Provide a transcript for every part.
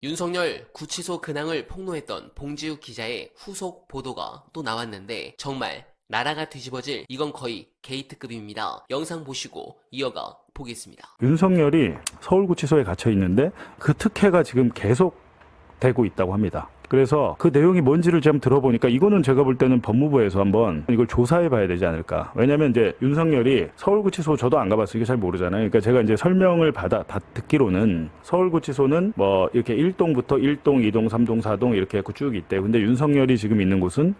윤석열 구치소 근황을 폭로했던 봉지욱 기자의 후속 보도가 또 나왔는데 정말 나라가 뒤집어질 이건 거의 게이트급입니다. 영상 보시고 이어가 보겠습니다. 윤석열이 서울구치소에 갇혀 있는데 그 특혜가 지금 계속 되고 있다고 합니다. 그래서 그 내용이 뭔지를 좀 들어보니까 이거는 제가 볼 때는 법무부에서 한번 이걸 조사해 봐야 되지 않을까. 왜냐면 이제 윤석열이 서울구치소 저도 안 가봤으니까 잘 모르잖아요. 그러니까 제가 이제 설명을 듣기로는 서울구치소는 뭐 이렇게 1동부터 1동, 2동, 3동, 4동 이렇게 해서 쭉 있대요. 근데 윤석열이 지금 있는 곳은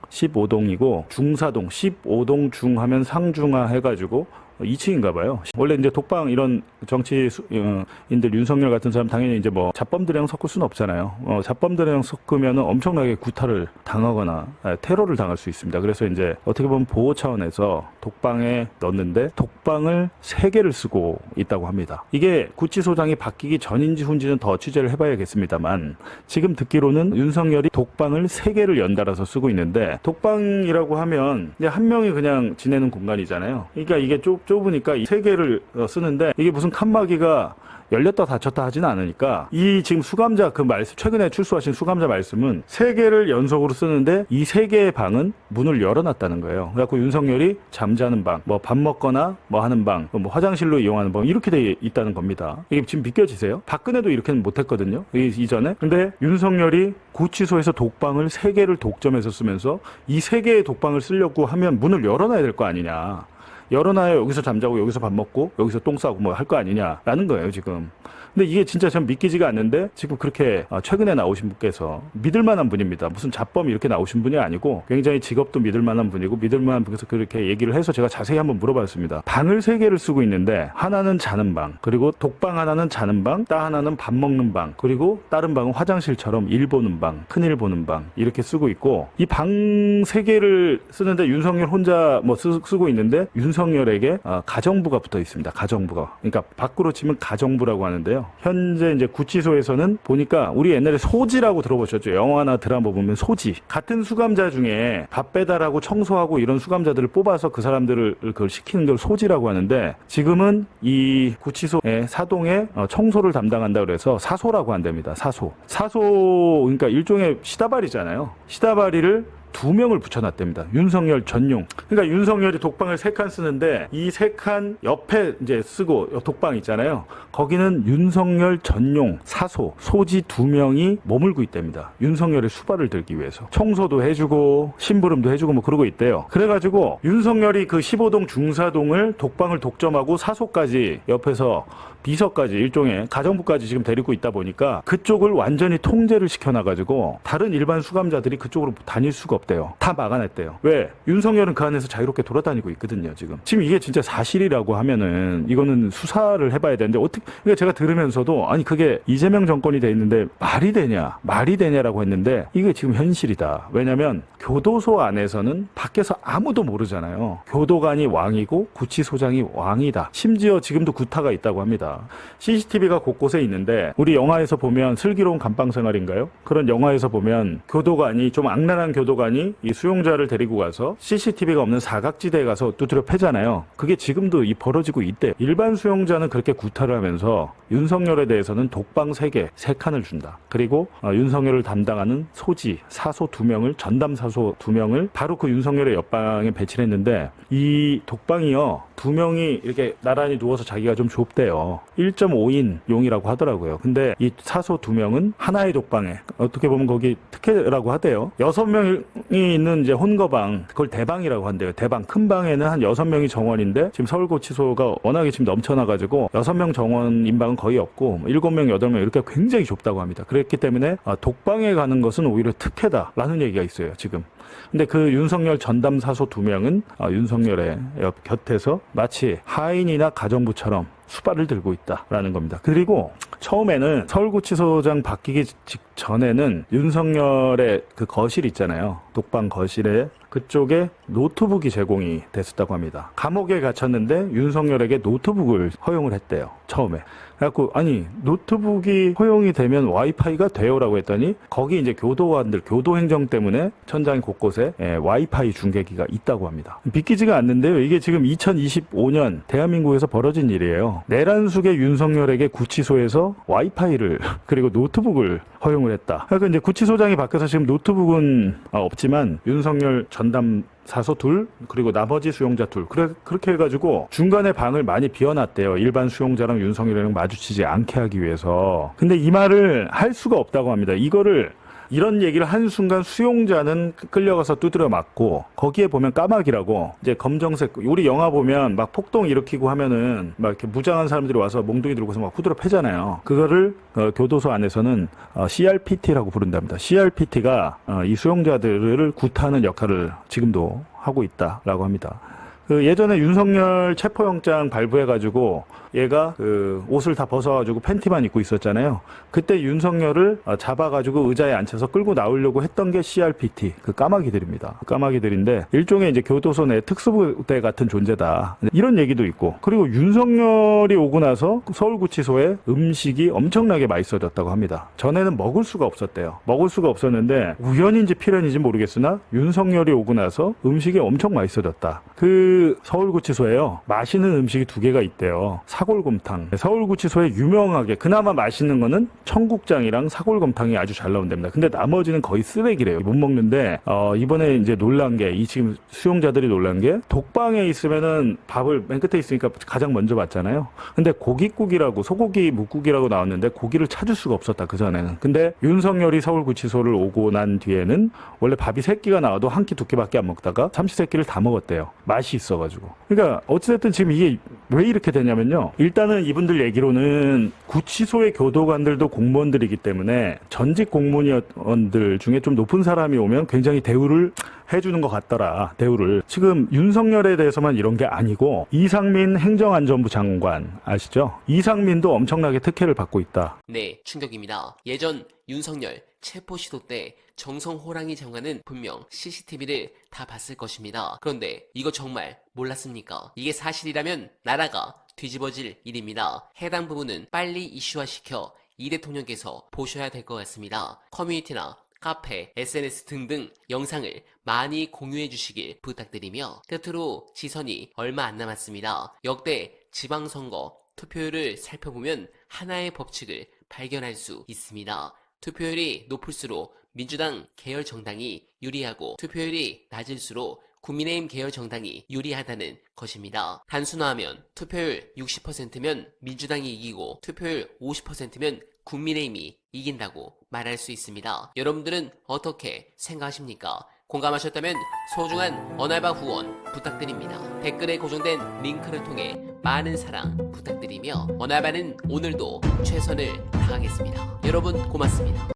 15동이고 중사동, 15동 중 하면 상중하 해가지고 2층인가 봐요. 원래 이제 독방 이런 정치인들 윤석열 같은 사람 당연히 이제 뭐 잡범들이랑 섞을 수는 없잖아요. 잡범들이랑 섞으면은 엄청나게 구타를 당하거나 테러를 당할 수 있습니다. 그래서 이제 어떻게 보면 보호 차원에서 독방에 넣었는데 독방을 3개를 쓰고 있다고 합니다. 이게 구치소장이 바뀌기 전인지 후인지는 더 취재를 해봐야겠습니다만 지금 듣기로는 윤석열이 독방을 3개를 연달아서 쓰고 있는데 독방이라고 하면 이제 한 명이 그냥 지내는 공간이잖아요. 그러니까 이게 좁으니까 이 3개를 쓰는데 이게 무슨 칸막이가 열렸다 닫혔다 하지는 않으니까 이 지금 수감자 그 말씀 최근에 출소하신 수감자 말씀은 3개를 연속으로 쓰는데 이 3개의 방은 문을 열어놨다는 거예요. 그래갖고 윤석열이 잠자는 방, 뭐 밥 먹거나 뭐 하는 방, 뭐 화장실로 이용하는 방 이렇게 돼 있다는 겁니다. 이게 지금 믿겨지세요? 박근혜도 이렇게는 못했거든요. 이전에. 근데 윤석열이 구치소에서 독방을 3개를 독점해서 쓰면서 이 3개의 독방을 쓰려고 하면 문을 열어놔야 될 거 아니냐. 열어놔야 여기서 잠자고 여기서 밥 먹고 여기서 똥 싸고 뭐 할 거 아니냐라는 거예요 지금. 근데 이게 진짜 전 믿기지가 않는데 지금 그렇게 최근에 나오신 분께서 믿을만한 분입니다. 무슨 잡범 이렇게 나오신 분이 아니고 굉장히 직업도 믿을만한 분이고 믿을만한 분께서 그렇게 얘기를 해서 제가 자세히 한번 물어봤습니다. 방을 3개를 쓰고 있는데 하나는 자는 방, 그리고 독방 하나는 자는 방, 따 하나는 밥 먹는 방, 그리고 다른 방은 화장실처럼 일 보는 방, 큰일 보는 방 이렇게 쓰고 있고 이 방 3개를 쓰는데 윤석열 혼자 뭐 쓰고 있는데 윤석열에게 가정부가 붙어 있습니다. 가정부가. 그러니까 밖으로 치면 가정부라고 하는데요. 현재 이제 구치소에서는 보니까 우리 옛날에 소지라고 들어보셨죠? 영화나 드라마 보면 소지. 같은 수감자 중에 밥 배달하고 청소하고 이런 수감자들을 뽑아서 그 사람들을 그걸 시키는 걸 소지라고 하는데 지금은 이 구치소의 사동에 청소를 담당한다 그래서 사소라고 한답니다. 사소. 그러니까 일종의 시다발이잖아요. 시다발이를 2명을 붙여놨답니다. 윤석열 전용. 그러니까 윤석열이 독방을 3칸 쓰는데 이 3칸 옆에 이제 쓰고 독방 있잖아요. 거기는 윤석열 전용 사소, 소지 2명이 머물고 있답니다. 윤석열의 수발을 들기 위해서. 청소도 해주고 심부름도 해주고 뭐 그러고 있대요. 그래가지고 윤석열이 그 15동 중사동을 독방을 독점하고 사소까지 옆에서 비서까지 일종의 가정부까지 지금 데리고 있다 보니까 그쪽을 완전히 통제를 시켜놔가지고 다른 일반 수감자들이 그쪽으로 다닐 수가 없대요. 다 막아냈대요. 왜? 윤석열은 그 안에서 자유롭게 돌아다니고 있거든요. 지금 이게 진짜 사실이라고 하면은 이거는 수사를 해봐야 되는데 어떻게? 그러니까 제가 들으면서도 아니 그게 이재명 정권이 돼 있는데 말이 되냐라고 했는데 이게 지금 현실이다. 왜냐면 교도소 안에서는 밖에서 아무도 모르잖아요. 교도관이 왕이고 구치소장이 왕이다. 심지어 지금도 구타가 있다고 합니다. CCTV가 곳곳에 있는데 우리 영화에서 보면 슬기로운 감방 생활인가요? 그런 영화에서 보면 교도관이 좀 악랄한 교도관이 이 수용자를 데리고 가서 CCTV가 없는 사각지대에 가서 두드려 패잖아요. 그게 지금도 벌어지고 있대요. 일반 수용자는 그렇게 구타를 하면서 윤석열에 대해서는 독방 3칸을 준다. 그리고 윤석열을 담당하는 소지, 사소 2명을 전담 사소 2명을 바로 그 윤석열의 옆방에 배치를 했는데 이 독방이요. 2명이 이렇게 나란히 누워서 자기가 좀 좁대요. 1.5인 용이라고 하더라고요. 근데 이 사소 2명은 하나의 독방에 어떻게 보면 거기 특혜라고 하대요. 6명이 있는 이제 혼거방, 그걸 대방이라고 한대요. 대방. 큰 방에는 한 6명이 정원인데 지금 서울구치소가 워낙에 지금 넘쳐나가지고 6명 정원인 방은 거의 없고 7명, 8명 이렇게 굉장히 좁다고 합니다. 그랬기 때문에 독방에 가는 것은 오히려 특혜다라는 얘기가 있어요. 지금. 근데 그 윤석열 전담 사소 2명은 윤석열의 곁에서 마치 하인이나 가정부처럼 수발을 들고 있다라는 겁니다. 그리고 처음에는 서울구치소장 바뀌기 직전에는 윤석열의 그 거실 있잖아요. 독방 거실에 그쪽에 노트북이 제공이 됐었다고 합니다. 감옥에 갇혔는데 윤석열에게 노트북을 허용을 했대요. 처음에. 그래갖고 아니 노트북이 허용이 되면 와이파이가 돼요라고 했더니 거기 이제 교도관들 교도행정 때문에 천장 곳곳에 와이파이 중계기가 있다고 합니다. 믿기지가 않는데요. 이게 지금 2025년 대한민국에서 벌어진 일이에요. 했어요. 내란숙의 윤석열에게 구치소에서 와이파이를 그리고 노트북을 허용을 했다. 그러니까 이제 구치소장이 바뀌어서 지금 노트북은 없지만 윤석열 전담 사소 둘 그리고 나머지 수용자 둘 그렇게 해가지고 중간에 방을 많이 비워놨대요. 일반 수용자랑 윤석열이랑 마주치지 않게 하기 위해서. 근데 이 말을 할 수가 없다고 합니다. 이런 얘기를 한 순간 수용자는 끌려가서 두드려 맞고, 거기에 보면 까마귀라고 이제 검정색, 우리 영화 보면 막 폭동 일으키고 하면은 막 이렇게 무장한 사람들이 와서 몽둥이 들고서 막 후드려 패잖아요. 그거를 교도소 안에서는 CRPT라고 부른답니다. CRPT가 이 수용자들을 구타하는 역할을 지금도 하고 있다라고 합니다. 예전에 윤석열 체포영장 발부해가지고 얘가 옷을 다 벗어가지고 팬티만 입고 있었잖아요. 그때 윤석열을 잡아가지고 의자에 앉혀서 끌고 나오려고 했던 게 CRPT, 까마귀들입니다. 까마귀들인데 일종의 이제 교도소 내 특수부대 같은 존재다. 이런 얘기도 있고, 그리고 윤석열이 오고 나서 서울구치소에 음식이 엄청나게 맛있어졌다고 합니다. 전에는 먹을 수가 없었대요. 먹을 수가 없었는데 우연인지 필연인지 모르겠으나 윤석열이 오고 나서 음식이 엄청 맛있어졌다. 서울구치소에요, 맛있는 음식이 2개가 있대요. 사골곰탕. 서울구치소에 유명하게 그나마 맛있는 거는 청국장이랑 사골곰탕이 아주 잘 나온답니다. 근데 나머지는 거의 쓰레기래요. 못 먹는데 이번에 이제 놀란 게, 지금 수용자들이 놀란 게, 독방에 있으면은 밥을 맨 끝에 있으니까 가장 먼저 받잖아요. 근데 고깃국이라고, 소고기 묵국이라고 나왔는데 고기를 찾을 수가 없었다, 그전에는. 근데 윤석열이 서울구치소를 오고 난 뒤에는 원래 밥이 3끼가 나와도 1끼 2끼밖에 안 먹다가 삼시세끼를 다 먹었대요. 맛이 있어가지고. 그러니까 어찌됐든 지금 이게 왜 이렇게 되냐면요, 일단은 이분들 얘기로는 구치소의 교도관들도 공무원들이기 때문에 전직 공무원들 중에 좀 높은 사람이 오면 굉장히 대우를 해주는 것 같더라. 대우를. 지금 윤석열에 대해서만 이런 게 아니고 이상민 행정안전부 장관 아시죠? 이상민도 엄청나게 특혜를 받고 있다. 네, 충격입니다. 예전 윤석열 체포 시도 때 정성 호랑이 장관은 분명 CCTV를 다 봤을 것입니다. 그런데 이거 정말 몰랐습니까? 이게 사실이라면 나라가 뒤집어질 일입니다. 해당 부분은 빨리 이슈화시켜 이 대통령께서 보셔야 될 것 같습니다. 커뮤니티나 카페, SNS 등등 영상을 많이 공유해 주시길 부탁드리며, 끝으로 지선이 얼마 안 남았습니다. 역대 지방선거 투표율을 살펴보면 하나의 법칙을 발견할 수 있습니다. 투표율이 높을수록 민주당 계열 정당이 유리하고, 투표율이 낮을수록 국민의힘 계열 정당이 유리하다는 것입니다. 단순화하면 투표율 60%면 민주당이 이기고 투표율 50%면 국민의힘이 이긴다고 말할 수 있습니다. 여러분들은 어떻게 생각하십니까? 공감하셨다면 소중한 언알바 후원 부탁드립니다. 댓글에 고정된 링크를 통해 많은 사랑 부탁드리며, 언알바는 오늘도 최선을 다하겠습니다. 여러분 고맙습니다.